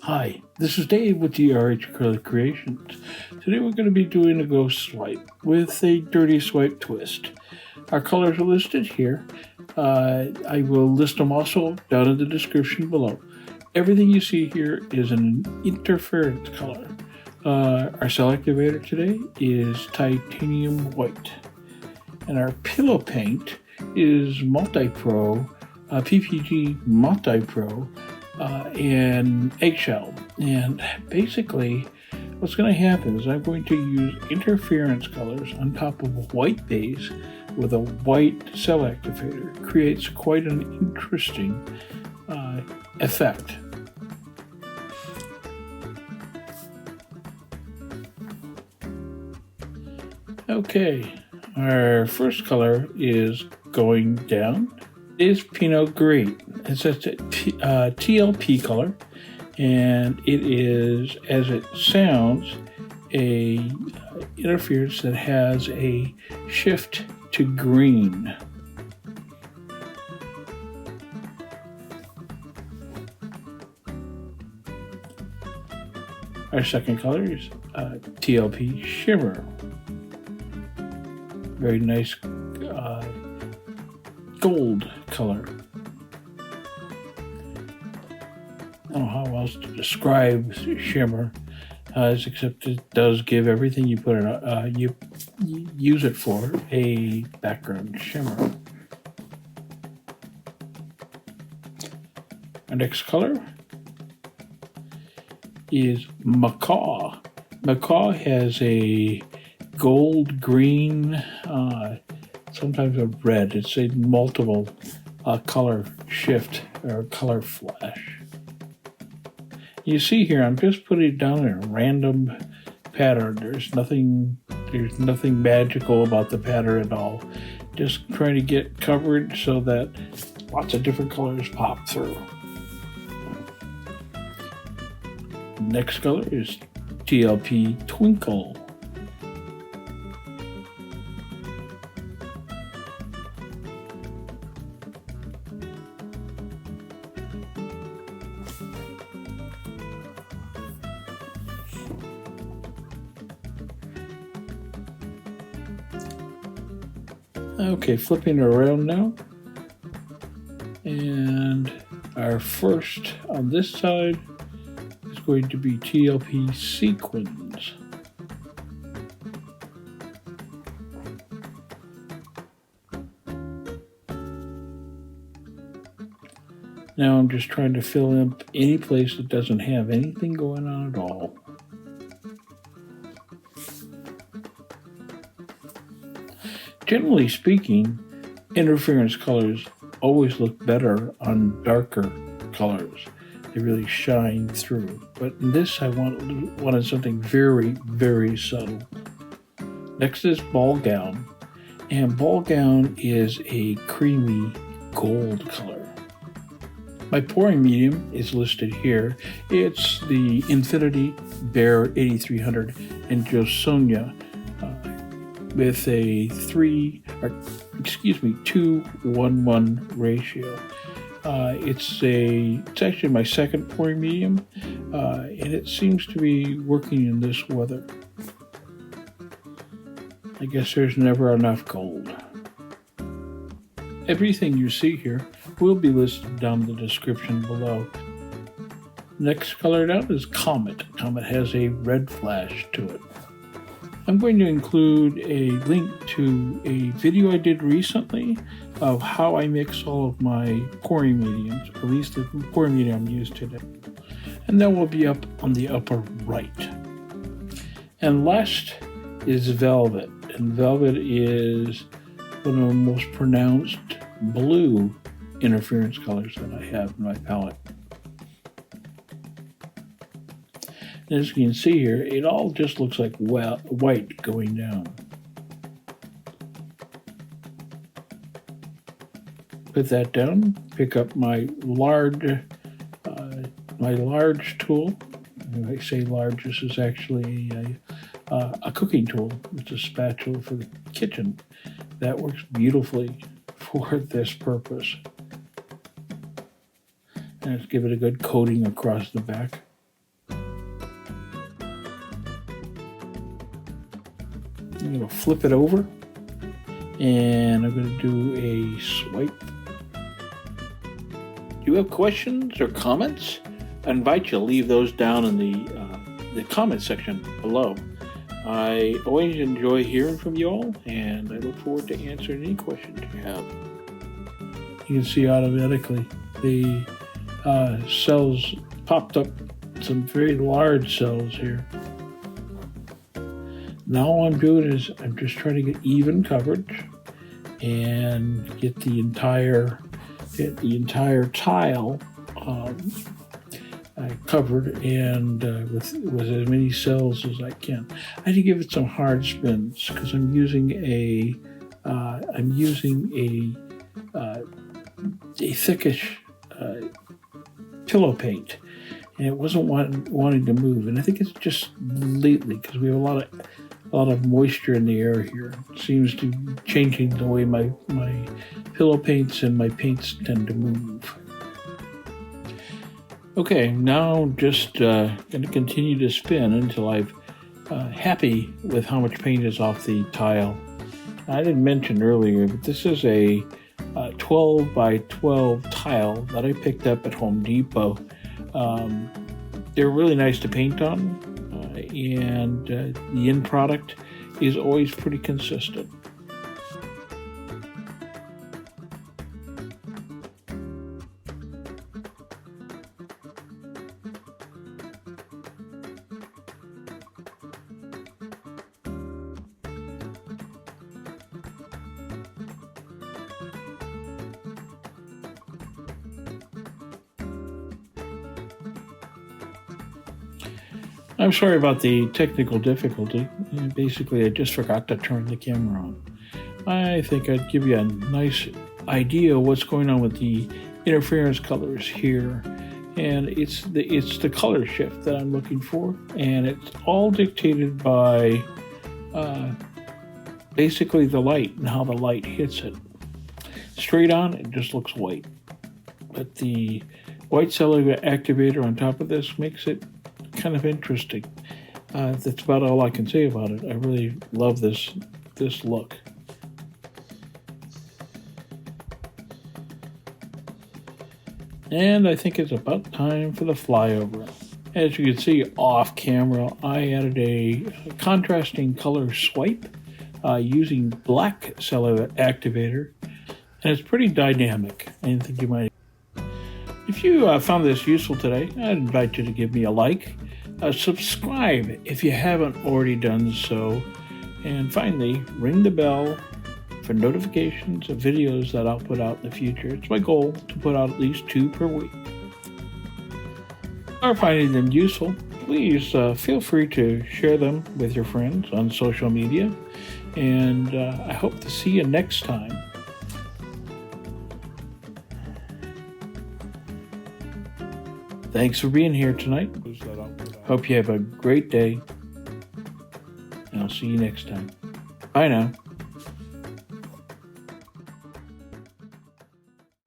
Hi, this is Dave with DRH Acrylic Creations. Today we're going to be doing a ghost swipe with a dirty swipe twist. Our colors are listed here. I will list them also down in the description below. Everything you see here is an interference color. Our cell activator today is titanium white. And our pillow paint is multi-pro, PPG multi-pro, and eggshell. And basically what's going to happen is I'm going to use interference colors on top of a white base with a white cell activator. It creates quite an interesting effect. Okay, our first color is going down. Is Pinot Gris. It's a TLP color, and it is, as it sounds, a interference that has a shift to green. Our second color is TLP Shimmer. Very nice gold color. I don't know how else to describe Shimmer, except it does give everything you put in you use it for a background shimmer. Our next color is Macaw. Macaw has a gold, green, sometimes a red. It's a multiple color shift or color flash. You see here, I'm just putting it down in a random pattern. There's nothing magical about the pattern at all. Just trying to get coverage so that lots of different colors pop through. Next color is TLP Twinkle. Okay, flipping it around now. And our first on this side is going to be TLP Sequins. Now I'm just trying to fill in any place that doesn't have anything going on at all. Generally speaking, interference colors always look better on darker colors. They really shine through. But in this, I wanted something very, very subtle. Next is Ball Gown. And Ball Gown is a creamy gold color. My pouring medium is listed here. It's the Infinity Bear 8300 and Josonia with a 2:1:1 ratio. It's actually my second pouring medium, and it seems to be working in this weather. I guess there's never enough gold. Everything you see here will be listed down in the description below. Next color down is Comet. Comet has a red flash to it. I'm going to include a link to a video I did recently of how I mix all of my pouring mediums, at least the pouring medium I'm used today. And that will be up on the upper right. And last is Velvet. And Velvet is one of the most pronounced blue interference colors that I have in my palette. As you can see here, it all just looks like white going down. Put that down, pick up my large tool. When I say large, this is actually a cooking tool. It's a spatula for the kitchen. That works beautifully for this purpose. And let's give it a good coating across the back. I'm going to flip it over, and I'm going to do a swipe. Do you have questions or comments? I invite you to leave those down in the comment section below. I always enjoy hearing from you all, and I look forward to answering any questions you have. You can see automatically the cells popped up, some very large cells here. Now all I'm doing is I'm just trying to get even coverage and get the entire tile covered, and with as many cells as I can. I had to give it some hard spins because I'm using a thickish pillow paint, and it wasn't wanting to move. And I think it's just lately because we have a lot of moisture in the air here. It seems to be changing the way my pillow paints and my paints tend to move. Okay, now just going to continue to spin until I'm happy with how much paint is off the tile. I didn't mention earlier, but this is a 12 by 12 tile that I picked up at Home Depot. They're really nice to paint on, and the end product is always pretty consistent. I'm sorry about the technical difficulty. Basically, I just forgot to turn the camera on. I think I'd give you a nice idea of what's going on with the interference colors here. And it's the color shift that I'm looking for. And it's all dictated by basically the light and how the light hits it. Straight on, it just looks white. But the white cell activator on top of this makes it kind of interesting. That's about all I can say about it. I really love this look. And I think it's about time for the flyover. As you can see off camera, I added a contrasting color swipe using black cell activator, and it's pretty dynamic. I think you might. If you found this useful today, I'd invite you to give me a like. Subscribe if you haven't already done so. And finally, ring the bell for notifications of videos that I'll put out in the future. It's my goal to put out at least 2 per week. If you are finding them useful, please feel free to share them with your friends on social media. And I hope to see you next time. Thanks for being here tonight. Hope you have a great day, and I'll see you next time. Bye now.